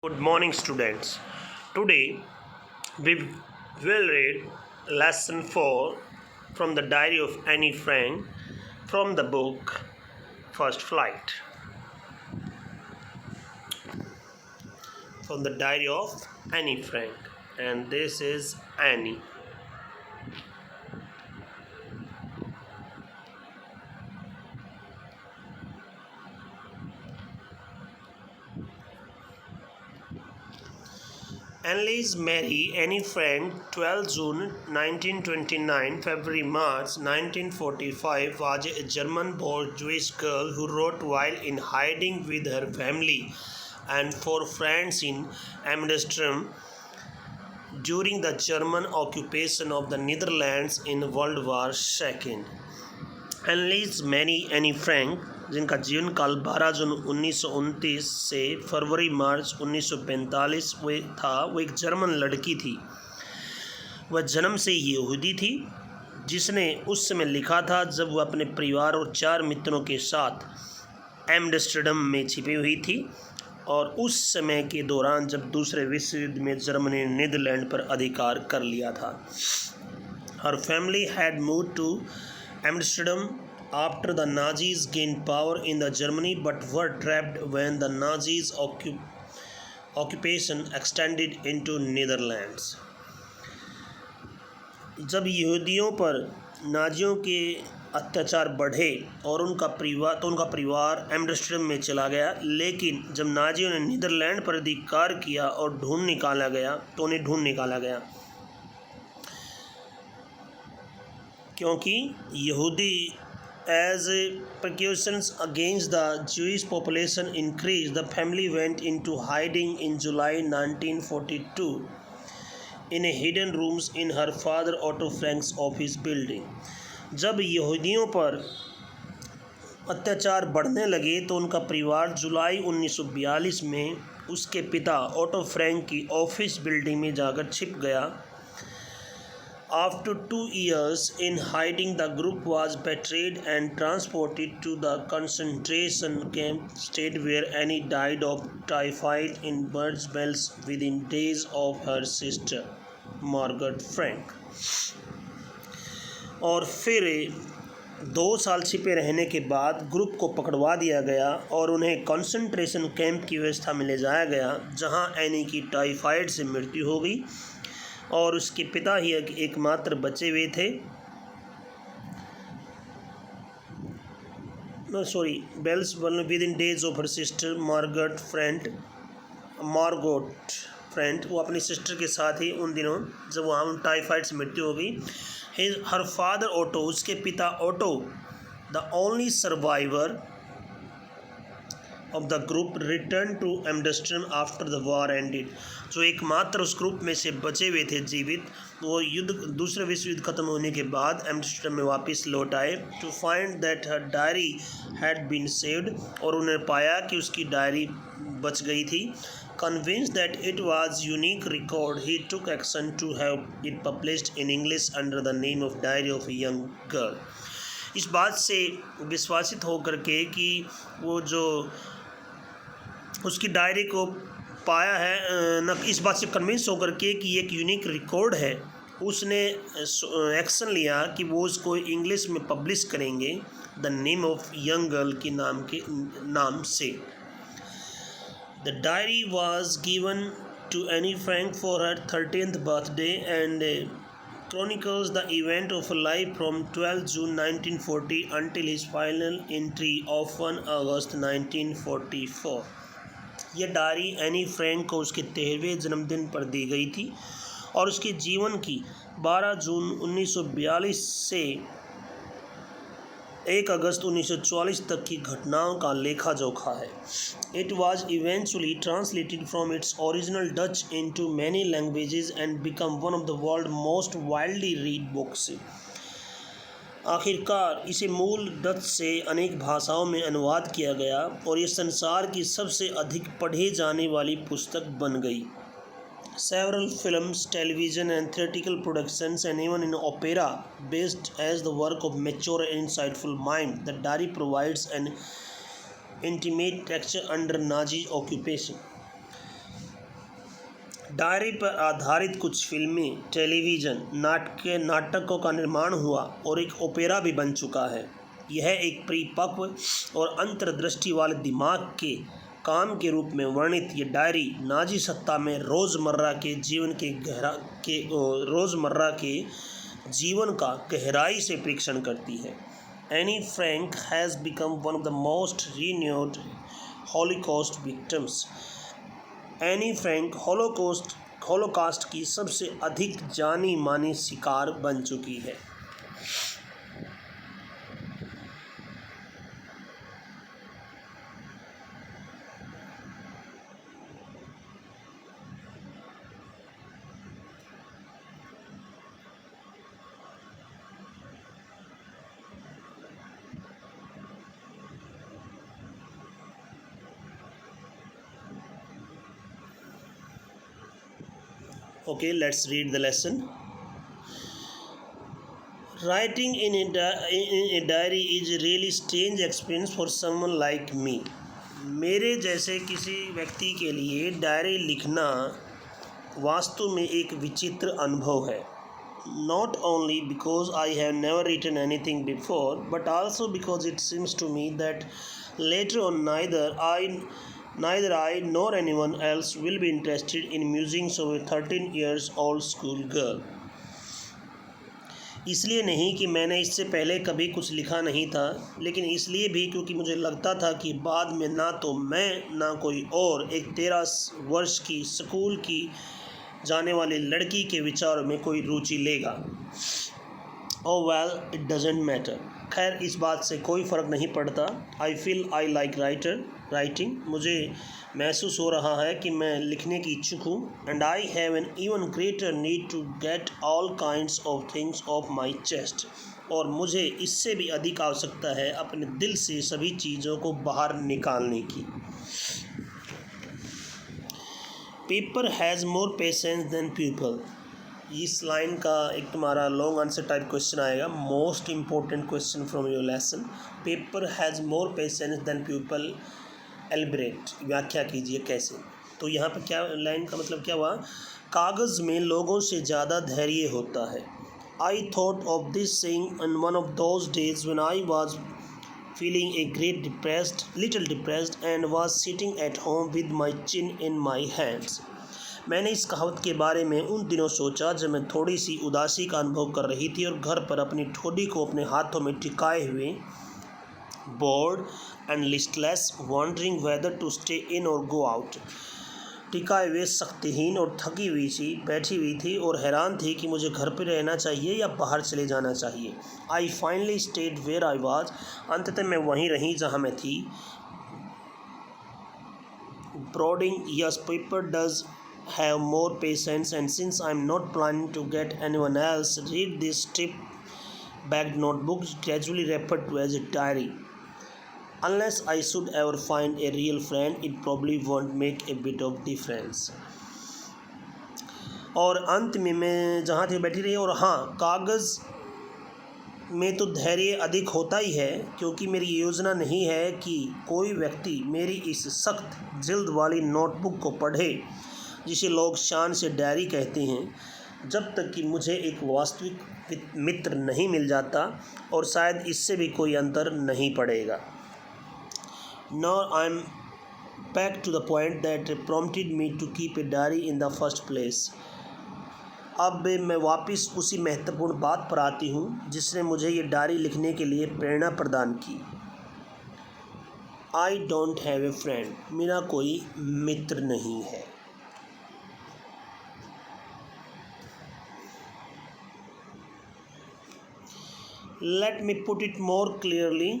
Good morning, students. Today we will read lesson 4 from the diary of Annie Frank from the book First Flight. From the diary of Annie Frank, and this is Annie. Anneliese Mary Annie Frank, 12 June 1929, February March 1945, was a German-born Jewish girl who wrote while in hiding with her family and four friends in Amsterdam during the German occupation of the Netherlands in World War II. Anneliese Mary Annie Frank, जिनका जीवन काल 12 जून 1929 से फरवरी मार्च 1945 था, वो एक German लड़की थी। वह जन्म से ही यहूदी थी, जिसने उस समय लिखा था जब वह अपने परिवार और 4 मित्रों के साथ एम्स्टर्डम में छिपी हुई थी, और उस समय के दौरान जब दूसरे विश्व युद्ध में जर्मनी ने नीदरलैंड पर अधिकार कर लिया था। Her family had moved to Amsterdam after the Nazis gained power in the Germany, but were trapped when the Nazis occupation extended into Netherlands. जब यहूदियों पर नाजियों के अत्याचार बढ़े और उनका परिवार एम्स्टर्डम में चला गया, लेकिन जब नाजियों ने नीदरलैंड पर अधिकार किया और उन्हें ढूंढ निकाला गया, क्योंकि यहूदी as precautions against the Jewish population increased, the family went into hiding in July 1942 in a hidden rooms in her father Otto Frank's office building. जब यहूदियों पर अत्याचार बढ़ने लगे तो उनका परिवार जुलाई 1942 में उसके पिता ऑटो फ्रैंक की ऑफिस बिल्डिंग में जाकर छिप गया। After 2 years in hiding, the group was betrayed and transported to the concentration camp state, where Annie died of typhoid in Birdsbells within days of her sister Margaret Frank. और फिर 2 साल छिपे रहने के बाद ग्रुप को पकड़वा दिया गया और उन्हें कंसंट्रेशन कैंप की व्यवस्था में ले जाया गया, जहां एनी की टाइफाइड से मृत्यु हो गई और उसके पिता ही एकमात्र बचे हुए थे। Bells within days of her sister Margot Frank, वो अपनी सिस्टर के साथ ही उन दिनों जब वहाँ टाइफाइड से मृत्यु हो गई। हर फादर ऑटो, उसके पिता auto, the only survivor of the group returned to Amsterdam after the war ended. जो एकमात्र उस ग्रुप में से बचे हुए थे जीवित, वो दूसरे विश्व युद्ध खत्म होने के बाद एम्स्टर्डम में वापस लौट आए, to find that her diary had been saved, और उन्हें पाया कि उसकी डायरी बच गई थी। Convinced that it was unique record, he took action to have it published in English under the name of Diary of a Young Girl. इस बात से विश्वासित होकर के कि वो जो उसकी डायरी को पाया है, न इस बात से कन्विंस होकर के कि एक यूनिक रिकॉर्ड है, उसने एक्शन लिया कि वो उसको इंग्लिश में पब्लिश करेंगे the name of young girl के नाम से। The diary was given to Anne Frank for her 30th birthday and chronicles the event of life from 12 June 1940 until his final entry of 1 August 1944. यह diary Anne Frank को उसके 13वें जन्मदिन पर दी गई थी और उसके जीवन की 12 जून 1942 से 1 अगस्त 1944 तक की घटनाओं का लेखा जोखा है। It was eventually translated from its original Dutch into many languages and become one of the world's most widely read books. आखिरकार इसे मूल डच से अनेक भाषाओं में अनुवाद किया गया और ये संसार की सबसे अधिक पढ़ी जाने वाली पुस्तक बन गई। Several films, television and theatrical productions, and even an opera based as the work of mature and insightful mind, the diary provides an intimate texture under Nazi occupation. Diary पर आधारित कुछ फिल्में, टेलीविज़न नाटकों का निर्माण हुआ और एक ओपेरा भी बन चुका है। यह एक परिपक्व और अंतर्दृष्टि वाले दिमाग के काम के रूप में वर्णित ये डायरी नाजी सत्ता में रोज़मर्रा के जीवन का गहराई से परीक्षण करती है। Anne Frank has become one of the most renewed Holocaust victims. Anne Frank Holocaust की सबसे अधिक जानी मानी शिकार बन चुकी है। Okay, let's read the lesson. Writing in a diary is a really strange experience for someone like me. मेरे जैसे किसी व्यक्ति के लिए डायरी लिखना वास्तव में एक विचित्र अनुभव है। Not only because I have never written anything before, but also because it seems to me that later on neither I nor anyone else will be interested in musings of a 13 years old school girl. इसलिए नहीं कि मैंने इससे पहले कभी कुछ लिखा नहीं था, लेकिन इसलिए भी क्योंकि मुझे लगता था कि बाद में ना तो मैं ना कोई और एक 13 वर्ष की स्कूल की जाने वाली लड़की के विचारों में कोई रुचि लेगा। Oh well, it doesn't matter. खैर, इस बात से कोई फ़र्क नहीं पड़ता। I feel I like writing. मुझे महसूस हो रहा है कि मैं लिखने की इच्छुक हूँ। And I have an even greater need to get all kinds of things off my chest. और मुझे इससे भी अधिक आवश्यकता है अपने दिल से सभी चीज़ों को बाहर निकालने की। Paper has more patience than people. इस लाइन का एक तुम्हारा लॉन्ग आंसर टाइप क्वेश्चन आएगा। Most important question from your lesson. Paper has more patience than people. Elaborate, व्याख्या कीजिए कैसे। तो यहाँ पर क्या लाइन का मतलब क्या हुआ? कागज़ में लोगों से ज़्यादा धैर्य होता है। I thought of this saying on one of those days when I was feeling little depressed and was sitting at home with my chin in my hands. मैंने इस कहावत के बारे में उन दिनों सोचा जब मैं थोड़ी सी उदासी का अनुभव कर रही थी और घर पर अपनी ठोड़ी को अपने हाथों में टिकाए हुए, bored and listless, wondering whether to stay in or go out. टिकाए हुए, शक्तिहीन और थकी हुई सी बैठी हुई थी और हैरान थी कि मुझे घर पर रहना चाहिए या बाहर चले जाना चाहिए। I finally stayed where I was. अंततः मैं वहीं रही जहाँ मैं थी। Brooding, yes, Peter does have more patience, and since I'm not planning to get anyone else read this strip-backed notebook gradually referred to as a diary, unless I should ever find a real friend, it probably won't make a bit of difference. और अंत में मैं जहाँ थी बैठी रही, और हाँ, कागज़ में तो धैर्य अधिक होता ही है, क्योंकि मेरी योजना नहीं है कि कोई व्यक्ति मेरी इस सख्त जिल्द वाली नोटबुक को पढ़े जिसे लोग शान से डायरी कहते हैं, जब तक कि मुझे एक वास्तविक मित्र नहीं मिल जाता, और शायद इससे भी कोई अंतर नहीं पड़ेगा। Now I'm back to the point that prompted me to keep a diary in the first place. अब मैं वापस उसी महत्वपूर्ण बात पर आती हूँ जिसने मुझे ये डायरी लिखने के लिए प्रेरणा प्रदान की। I don't have a friend. मेरा कोई मित्र नहीं है। Let me put it more clearly.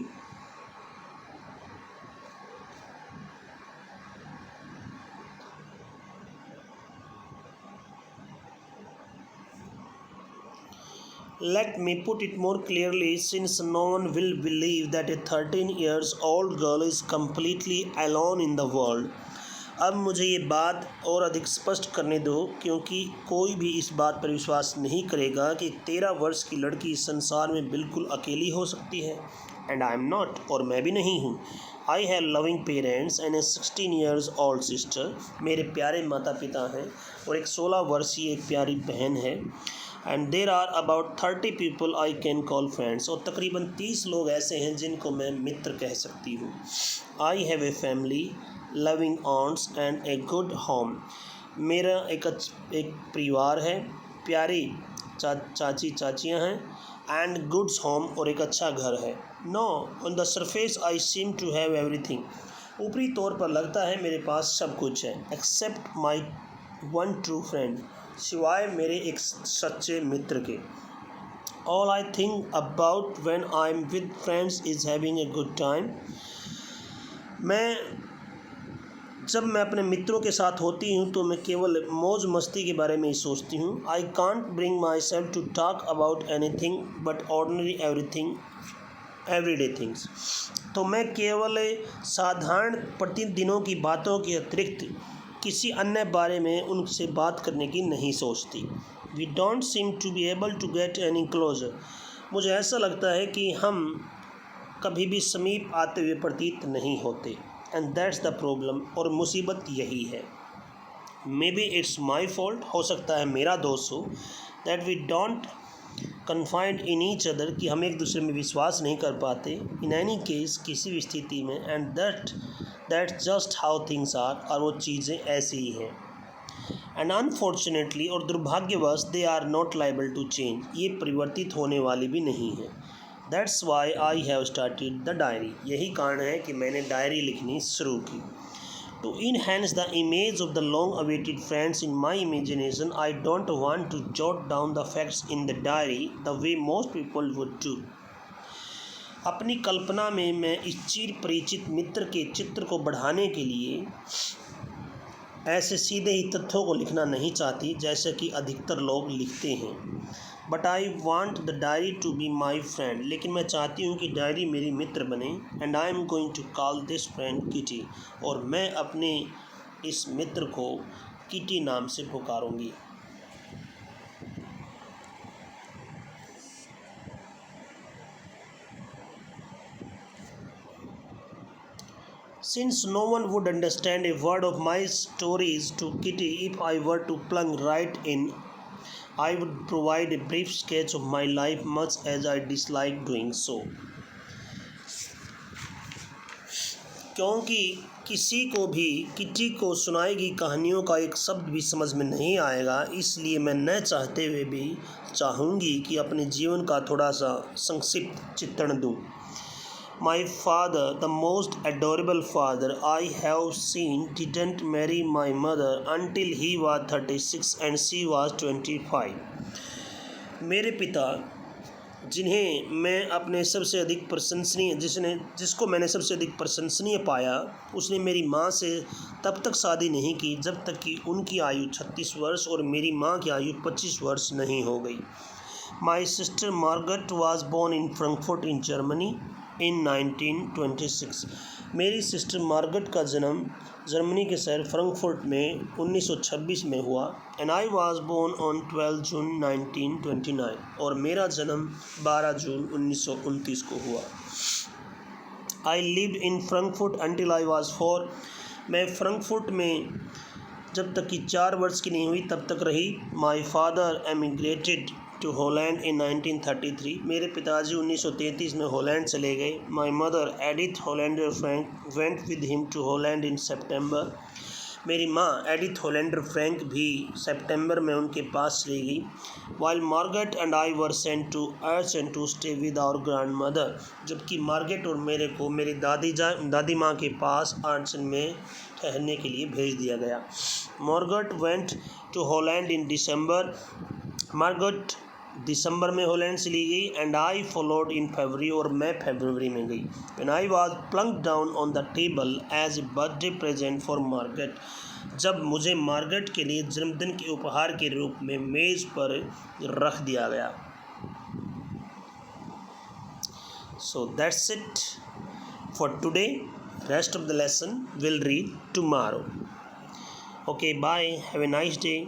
Let me put it more clearly, since no one will believe that a 13 years old girl is completely alone in the world. अब मुझे ये बात और अधिक स्पष्ट करने दो, क्योंकि कोई भी इस बात पर विश्वास नहीं करेगा कि 13 वर्ष की लड़की इस संसार में बिल्कुल अकेली हो सकती है। एंड आई एम नॉट, और मैं भी नहीं हूँ। I have loving parents and A 16 years old sister. मेरे प्यारे माता पिता हैं और एक 16 वर्षीय एक प्यारी बहन है। And there are about 30 people I can call friends, और तकरीबन 30 लोग ऐसे हैं जिनको मैं मित्र कह सकती हूँ। I have a family, loving aunts and a good home. मेरा एक परिवार है, प्यारी चाची चाचियाँ हैं, एंड गुड्स होम, और एक अच्छा घर है। No, on the surface I seem to have everything. ऊपरी तौर पर लगता है मेरे पास सब कुछ है, except my one true friend, सिवाय मेरे एक सच्चे मित्र के। All I think about when I am with friends is having a good time. जब मैं अपने मित्रों के साथ होती हूँ तो मैं केवल मौज मस्ती के बारे में ही सोचती हूँ। I can't bring myself to talk about anything but ordinary everything everyday things. तो मैं केवल साधारण प्रतिदिनों की बातों के अतिरिक्त किसी अन्य बारे में उनसे बात करने की नहीं सोचती। We don't seem to be able to get any closer. मुझे ऐसा लगता है कि हम कभी भी समीप आते हुए प्रतीत नहीं होते। एंड दैट्स द प्रॉब्लम, और मुसीबत यही है। Maybe it's my fault, हो सकता है मेरा दोष हो, that we don't confined in each other, कि हम एक दूसरे में विश्वास नहीं कर पाते। इन एनी केस, किसी भी स्थिति में। And that's just how things are, और वो चीज़ें ऐसी ही हैं। एंड अनफॉर्चुनेटली, और दुर्भाग्यवश, they are not liable to change, ये परिवर्तित होने वाली भी नहीं है। That's why I have started the diary. यही कारण है कि मैंने डायरी लिखनी शुरू की। To enhance the image of the long awaited friends in my imagination, I don't want to jot down the facts in the diary the way most people would do. अपनी कल्पना में मैं इस चिर परिचित मित्र के चित्र को बढ़ाने के लिए ऐसे सीधे ही तथ्यों को लिखना नहीं चाहती जैसे कि अधिकतर लोग लिखते हैं। But I want the diary to be my friend. लेकिन मैं चाहती हूँ कि डायरी मेरी मित्र बने। And I am going to call this friend Kitty, और मैं अपने इस मित्र को किटी नाम से पुकारूंगी। Since no one would understand a word of my stories to Kitty if I were to plunge right in, I would provide a brief sketch of my life, much as I dislike doing so. क्योंकि किसी को भी kitty को सुनाई गई कहानियों का एक शब्द भी समझ में नहीं आएगा, इसलिए मैं न चाहते हुए भी चाहूँगी कि अपने जीवन का थोड़ा सा संक्षिप्त चित्रण दूँ। My father, the most adorable father I have seen, didn't marry my mother until he was 36 and she was 25. मेरे पिता, जिन्हें मैं अपने सबसे अधिक प्रशंसनीय जिसको मैंने सबसे अधिक प्रशंसनीय पाया, उसने मेरी माँ से तब तक शादी नहीं की जब तक कि उनकी आयु 36 वर्ष और मेरी माँ की आयु 25 वर्ष नहीं हो गई। My sister Margaret was born in Frankfurt in Germany in 1926. मेरी सिस्टर मार्गरेट का जन्म जर्मनी के शहर फ्रैंकफर्ट में 1926 में हुआ। And I was born on 12 जून 1929, और मेरा जन्म 12 जून 1929 को हुआ। I lived in Frankfurt until I was 4। मैं फ्रैंकफर्ट में जब तक कि 4 वर्ष की नहीं हुई तब तक रही। My father emigrated to Holland in 1933। मेरे पिताजी 1933 में हॉलैंड चले गए। My mother Edith Hollander Frank went with him to Holland in September. मेरी माँ एडिथ हॉलैंडर फ्रैंक भी सितंबर में उनके पास चली गई। While Margaret and I were sent to Aachen to stay with our grandmother, जबकि मार्गरेट और मेरे को मेरी दादी माँ के पास अर्चन में ठहरने के लिए भेज दिया गया। Margaret went to Holland in December. Margaret दिसंबर में हॉलैंड चली गई। एंड आई फॉलोड इन फरवरी, और मैं फरवरी में गई। When I was plunked down on the table as a birthday present for Margaret, जब मुझे मार्गरेट के लिए जन्मदिन के उपहार के रूप में मेज़ पर रख दिया गया। So that's it for today. Rest of the lesson will read tomorrow. Okay, bye, have a nice day.